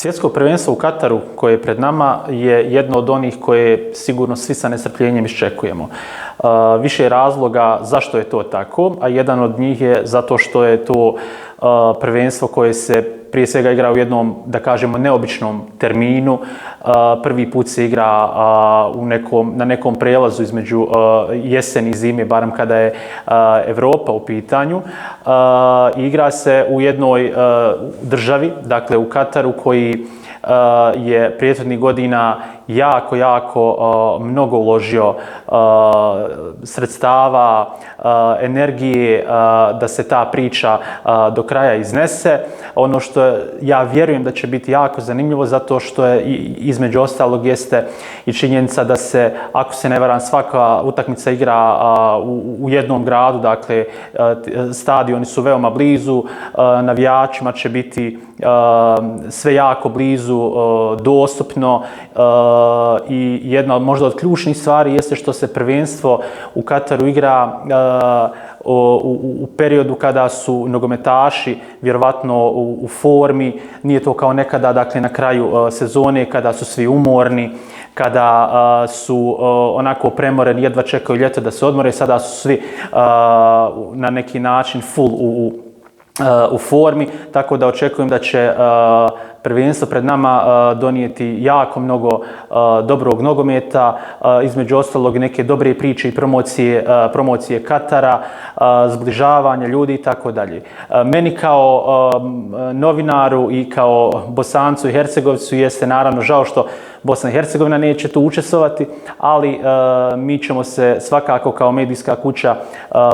Svjetsko prvenstvo u Kataru koje je pred nama je jedno od onih koje sigurno svi sa nestrpljenjem iščekujemo. Više razloga zašto je to tako, a jedan od njih je zato što je to prvenstvo koje se prije svega igra u jednom, da kažemo, neobičnom terminu. Prvi put se igra na nekom prelazu između jeseni i zime, barem kada je Europa u pitanju. Igra se u jednoj državi, dakle u Kataru, koji je prethodnih godina jako mnogo uložio sredstava, energije da se ta priča do kraja iznese. Ono što ja vjerujem da će biti jako zanimljivo, zato što je između ostalog jeste i činjenica da se, ako se ne varam, svaka utakmica igra u jednom gradu, dakle stadioni su veoma blizu, navijačima će biti sve jako blizu, dostupno, i jedna možda od ključnih stvari jeste što se prvenstvo u Kataru igra u periodu kada su nogometaši vjerovatno u formi. Nije to kao nekada, dakle na kraju sezone kada su svi umorni, kada su onako premoreni, jedva čekaju ljeto da se odmore. Sada su svi na neki način full u formi, tako da očekujem da će prvenstvo pred nama donijeti jako mnogo dobrog nogometa, između ostalog neke dobre priče i promocije Katara, zbližavanja ljudi i tako dalje. Meni kao novinaru i kao Bosancu i Hercegovcu jeste naravno žao što Bosna i Hercegovina neće tu učestvovati, ali mi ćemo se svakako kao medijska kuća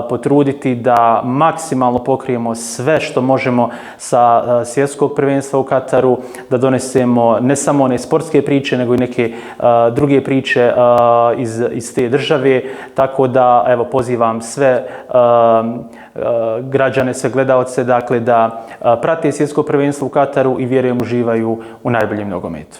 potruditi da maksimalno pokrijemo sve što možemo sa svjetskog prvenstva u Kataru, da donesemo ne samo one sportske priče, nego i neke druge priče iz te države. Tako da, evo, pozivam sve građane, sve gledaoce, dakle, da prate svjetsko prvenstvo u Kataru i vjerujem uživaju u najboljem nogometu.